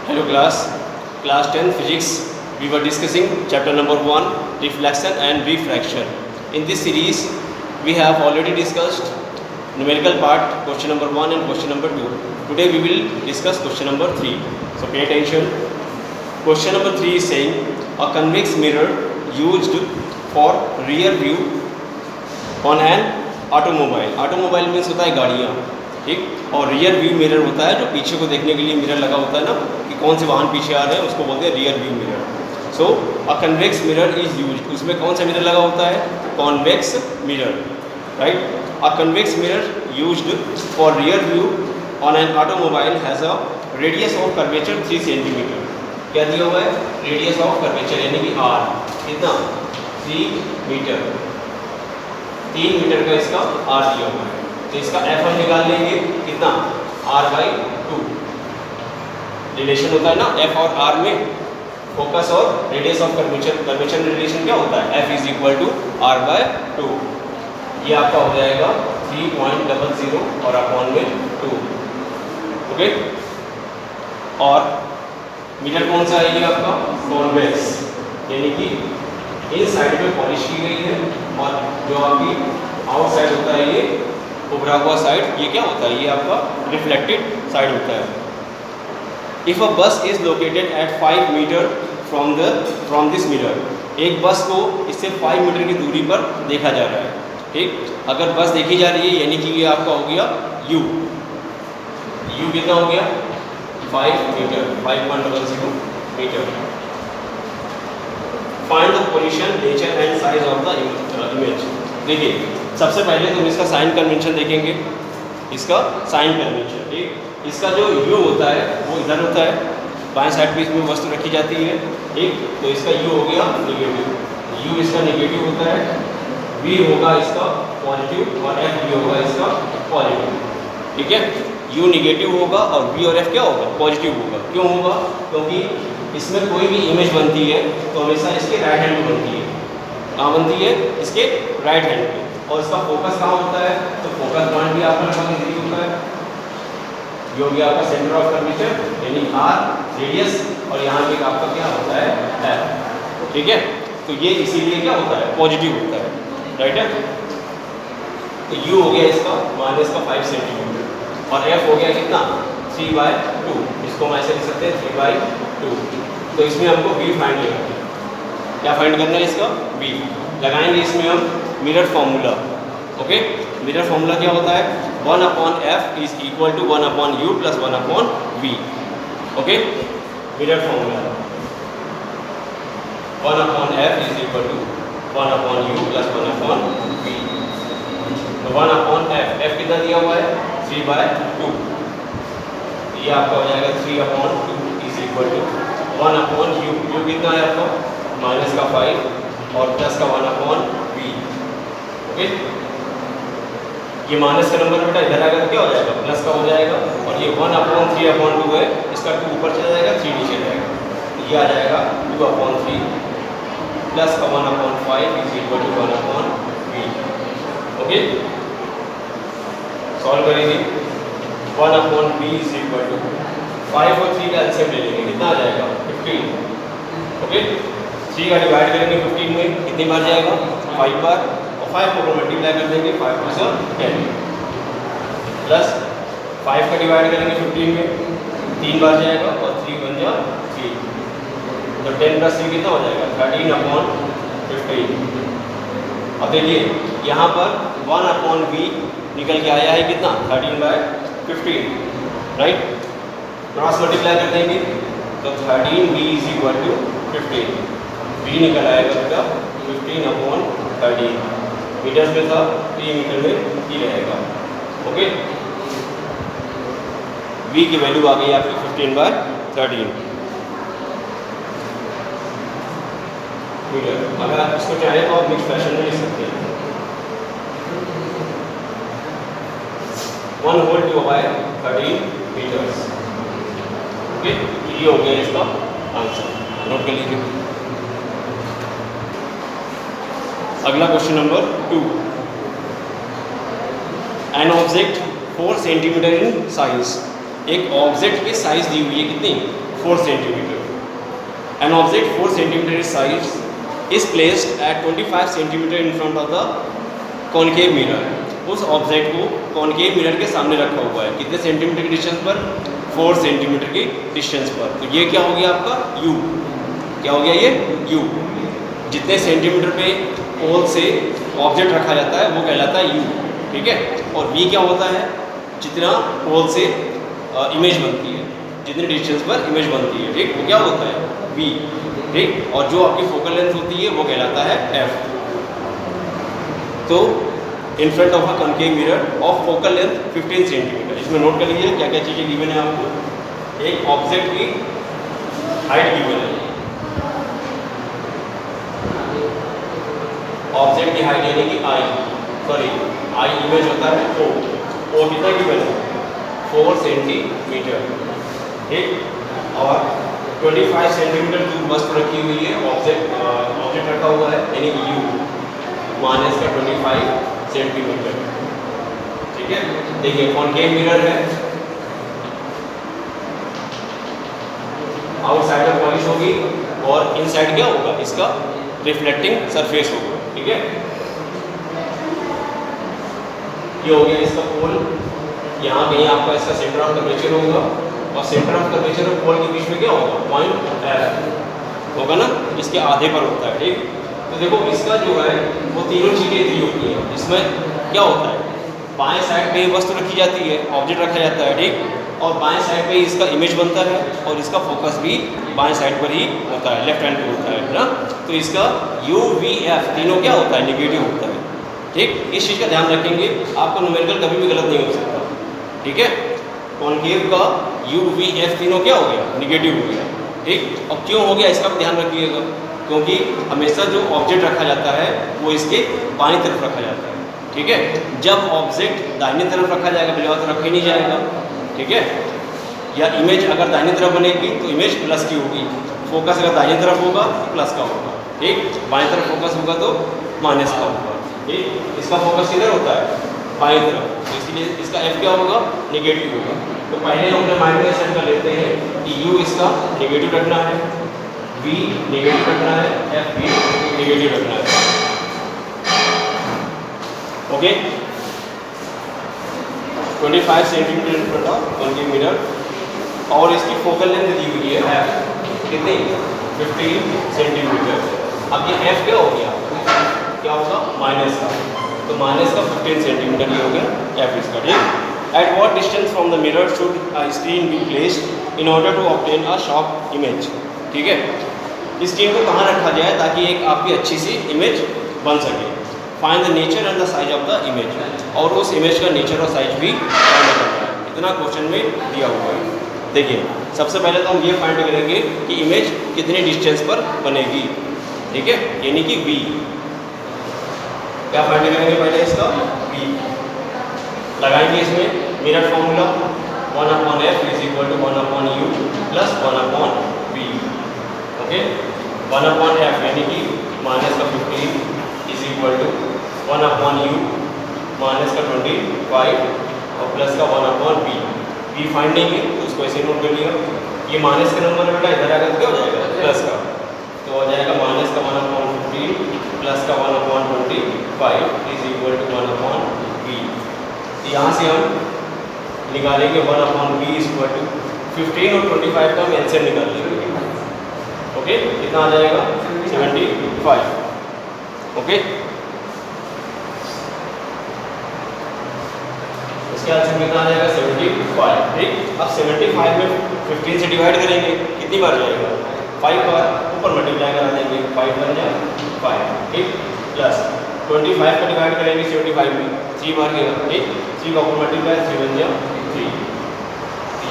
Hello class 10 physics. We were discussing chapter number 1, reflection and refraction. In this series, we have already discussed numerical part, question number 1 and question number 2. Today we will discuss question number 3. So pay attention. Question number 3 is saying a convex mirror used for rear view on an automobile. Automobile means होता है गाड़ियाँ, ठीक, और rear view mirror होता है जो पीछे को देखने के लिए मिरर लगा होता है ना, कि कौन से वाहन पीछे आ रहे हैं, उसको बोलते हैं rear view mirror. So a convex mirror is used. उसमें कौन सा मिरर लगा होता है? Convex mirror, right. A convex mirror used for rear view on an automobile has a radius of curvature 3 centimetre. क्या दिया हुआ है? रेडियस ऑफ कर्वेचर यानी कि आर कितना? 3 मीटर. 3 मीटर का इसका आर दिया हुआ है. तो इसका एफ हम निकाल लेंगे कितना? r/2. रिलेशन होता है ना एफ और आर में, फोकस और रेडियस ऑफ कर्वेचर. कर्वेचर में रिलेशन क्या होता है? f = r/2. ये आपका हो जाएगा 3.00 और अपॉन में 2. ओके. और मीटर कौन सा है? ये आपका कॉन्वेक्स यानी कि इन साइड में पॉलिश की गई है, और जो आपकी आउट साइड होता है ये उभरा हुआ साइड, ये क्या होता है? ये आपका रिफ्लेक्टेड साइड होता है. If a bus is located at 5 metre from this mirror. एक बस को इससे 5 मीटर की दूरी पर देखा जा रहा है, ठीक. अगर बस देखी जा रही है यानी कि ये आपका हो गया u. u कितना हो गया? 5 metre, 5.00 metre. Find the position, nature and size of the image. देखिए सबसे पहले तो हम इसका साइन कन्वेंशन देखेंगे. इसका साइन कन्वेंशन, ठीक. इसका जो u होता है वो इधर होता है, बाएं साइड पे इसमें वस्तु रखी जाती है, ठीक. तो इसका u हो गया निगेटिव. u इसका निगेटिव होता है, v होगा इसका पॉजिटिव और f भी होगा इसका पॉजिटिव, ठीक है. u निगेटिव होगा और v और f क्या होगा? पॉजिटिव होगा. क्यों होगा? क्योंकि इसमें कोई भी इमेज बनती है तो हमेशा इसके राइट हैंड में बनती है. कहाँ बनती है? इसके राइट हैंड पे. और इसका फोकस कहाँ होता है? तो फोकस पॉइंट भी आपका लगभग इधर होता है. ये हो गया आपका सेंटर ऑफ कर्वेचर यानी आर, रेडियस, और यहाँ पे आपका क्या होता है? एफ, ठीक है. तो ये इसीलिए क्या होता है? पॉजिटिव होता है, राइट है. तो यू हो गया इसका माइनस का 5 सेंटीमीटर और एफ हो गया कितना? 3/2. इसको हम ऐसे लिख सकते हैं 3/2. तो इसमें हमको v फाइंड करना है. क्या फाइंड करना है? इसका v लगाएंगे. इसमें हम mirror formula. Okay. Mirror formula क्या होता है? 1/f is equal to 1/u plus 1/v. Okay. Mirror formula 1/f is equal to 1/u plus 1/v. तो 1/f, f कितना दिया हुआ है? 3/2. ये आपका हो जाएगा 3/2 is equal to 1/u. u कितना है आपका? माइनस का 5 और प्लस का 1/v. ओके. ये माइनस का नंबर बेटा इधर आएगा तो क्या हो जाएगा? प्लस का हो जाएगा. और ये 1/3/2 है, इसका 2 ऊपर चला जाएगा, 3 नीचे जाएगा. तो ये आ जाएगा 2/3 प्लस का 1/5 is equal to 1/v. Okay. Solve करेंगे. 1/v इज इक्वल टू 5 और 3 का एलसीएम ले लेंगे. कितना आ जाएगा? 15. ओके. 3 का डिवाइड करेंगे 15 में, कितनी बार जाएगा? 5 बार. और 5 को मल्टीप्लाई कर देंगे, 5 + 10 प्लस 5 का डिवाइड करेंगे 15 में, 3 बार जाएगा और 3 बन जा 3. तो 10 + 3 कितना हो जाएगा? 13/15. अब देखिए यहाँ पर 1/v निकल के आया है कितना? 13/15, राइट. क्रॉस मल्टीप्लाई कर देंगे तो 13v is equal to 15. v निकल आएगा बेटा 15/13. मीटर्स में था, 3 मीटर में ही रहेगा. ओके. v की वैल्यू आ गई आपकी 15/13 मीटर. अगर आप इसको चाहें तो आप मिक्स फैशन में लिख सकते हैं. 1/13 मीटर्स. ओके. ये हो गया इसका आंसर. नोट कर लीजिए. अगला question number 2. An object 4 centimetre in size. एक ऑब्जेक्ट की साइज दी हुई है कितनी? 4 centimeter. An object 4 centimeter size is placed at 25 centimeter in front of the concave mirror. उस ऑब्जेक्ट को कॉनकेव मिरर के सामने रखा हुआ है, कितने सेंटीमीटर की डिस्टेंस पर? 4 सेंटीमीटर की डिस्टेंस पर। तो ये क्या हो गया आपका? U। क्या हो गया ये? U। जितने सेंटीमीटर पे पोल से ऑब्जेक्ट रखा जाता है वो कहलाता है U, ठीक है। और V क्या होता है? जितना पोल से इमेज बनती है, जितनी डिस्टेंस पर इमेज बनती है, ठीक, वो क्या होता है? V, ठीक। और जो आपकी फोकल लेंथ होती है वो कहलाता है F। तो in front of a concave mirror of focal length 15 centimetre. इसमें नोट कर लीजिए क्या क्या चीज़ें गिवन है आपको। एक ऑब्जेक्ट की हाइट गिवन है, ऑब्जेक्ट की हाइट यानी कि आई इमेज होता है O कितना गिवन है? 4 सेंटीमीटर, ठीक। और 25 सेंटीमीटर दूर वस्तु रखी हुई है, ऑब्जेक्ट रखा हुआ है यानी कि U माइनस का 25 सेंटीमीटर, ठीक है। देखिए कॉनकेव मिरर है, आउटसाइड में पॉलिश होगी और इनसाइड क्या होगा? इसका रिफ्लेक्टिंग सरफेस होगा, ठीक है। ये हो गया इसका पोल, यहाँ कहीं आपका इसका सेंटर ऑफ कर्वेचर होगा और सेंटर ऑफ कर्वेचर और पोल के बीच में क्या होगा? पॉइंट F होगा ना, इसके आधे पर होता है, ठीक। तो देखो इसका जो है वो तीनों चीज़ें दी होती हैं। इसमें क्या होता है? बाएं साइड पे वस्तु रखी जाती है, ऑब्जेक्ट रखा जाता है, ठीक। और बाएं साइड पे इसका इमेज बनता है और इसका फोकस भी बाएं साइड पर ही होता है, लेफ्ट हैंड पे होता है ना। तो इसका U, V, F तीनों क्या होता है? निगेटिव होता है, ठीक। इस चीज़ का ध्यान रखेंगे, आपका न्यूमेरिकल कभी भी गलत नहीं हो सकता, ठीक है। कॉनकेव का U, V, F तीनों क्या हो गया? निगेटिव हो गया, ठीक। और क्यों हो गया इसका भी ध्यान रखिएगा, क्योंकि हमेशा जो ऑब्जेक्ट रखा जाता है वो इसके बाईं तरफ रखा जाता है, ठीक है। जब ऑब्जेक्ट दाहिनी तरफ रखा जाएगा बिल्कुल तो रखा ही नहीं जाएगा, ठीक है। या इमेज अगर दाहिनी तरफ बनेगी तो इमेज प्लस की होगी, फोकस अगर दाहिनी तरफ होगा तो प्लस का होगा, ठीक। बाईं तरफ फोकस होगा तो माइनस का होगा, ठीक। इसका फोकस किधर होता है? बाईं तरफ, तो इसलिए इसका F क्या होगा? निगेटिव होगा। तो पहले हम अपने माइंड में सेट कर लेते हैं कि U इसका निगेटिव रखना है, V निगेटिव रखना है, F भी निगेटिव रखना है, ओके। 25 सेंटीमीटर पर कॉनकेव मिरर और इसकी फोकल लेंथ दी हुई है F कितनी? 15 सेंटीमीटर। अब ये F क्या हो गया? क्या होगा? माइनस का, तो माइनस का 15 सेंटीमीटर ये हो गया F इसका, ठीक। At what distance from the mirror should a screen be placed in order to obtain a sharp image? ठीक है, स्क्रीन को कहाँ रखा जाए ताकि एक आपकी अच्छी सी इमेज बन सके। Find the nature and the size of the image, और उस इमेज का नेचर और साइज भी फाइंड करना है, इतना क्वेश्चन में दिया हुआ है। देखिए सबसे पहले तो हम ये फाइंड करेंगे कि इमेज कितनी डिस्टेंस पर बनेगी, ठीक है, यानी कि V। क्या फाइंड करेंगे पहले? इसका V लगाएंगे। इसमें mirror formula 1/f is equal to 1/u plus 1/v, okay. 1/f यानी कि माइनस का 15 is equal to 1/u minus का 25 और प्लस का 1/v। v फाइंड नहीं है तो उसको ऐसे नोट कर लिया। ये माइनस का नंबर बेटा इधर आएगा तो क्या हो जाएगा? प्लस का, तो हो जाएगा माइनस का 1/15 प्लस का 1/25 इज इक्वल टू 1/v। यहाँ से हम निकालेंगे 1/v इज इक्वल टू 15 और 25 का हम एंसर निकाल लेंगे, ओके। कितना आ जाएगा? 75, ओके। इसके आंसर कितना आ जाएगा? 75, ठीक। अब 75 में 15 से डिवाइड करेंगे, कितनी बार जाएगा? 5 बार। ऊपर मल्टीप्लाई करा देंगे, 5 बन जाए 5, ठीक। प्लस 25 का डिवाइड करेंगे 75 में 3 बार गया, ठीक। 3 का ऊपर मल्टीप्लाई 3 बन जाए 3।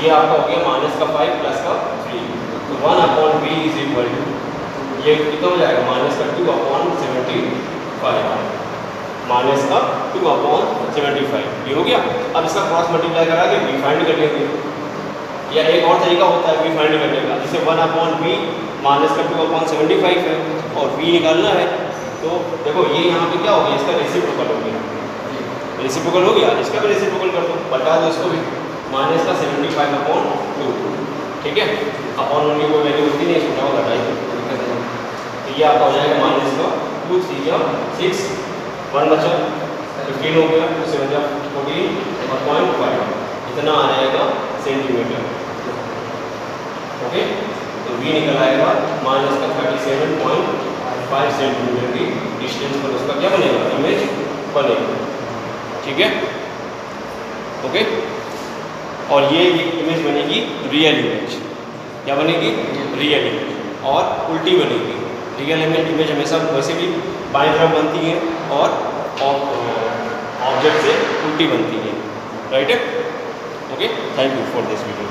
ये आपका हो गया माइनस का 5 प्लस का 3, तो 1/v इज इक्वल टू ये कितना हो जाएगा? माइनस का 2/75, माइनस का 2/75, ये हो गया। अब इसका क्रॉस मल्टीप्लाई करा के v फाइंड कर लेंगे, या एक और तरीका होता है v फाइंड करने का, जैसे 1/v माइनस का 2/75 है और v निकालना है, तो देखो ये यहाँ पे क्या हो गया? इसका रेसिप्रोकल हो गया, रेसिप्रोकल हो गया, इसका भी रेसिप्रोकल कर दो, बता दो इसको भी, माइनस का 75/2, ठीक है। अपॉन 1 की कोई वैल्यू होती नहीं, छोटा होगा घटाई, तो ये आपका हो जाएगा माइनस का 2 3 या 6, 1 बचा, 15 हो गया, 2 7 जा 14 और 0.5 इतना आ जाएगा सेंटीमीटर। ओके, तो v निकल आएगा माइनस का 37.5 सेंटीमीटर की डिस्टेंस पर उसका क्या बनेगा, इमेज बनेगा। ठीक है, ओके। और ये इमेज बनेगी रियल इमेज, क्या बनेगी, रियल इमेज, और उल्टी बनेगी। रियल इमेज हमेशा वैसे भी बाएं तरफ बनती है और ऑब्जेक्ट से उल्टी बनती है, राइट है। Okay, thank you for this video.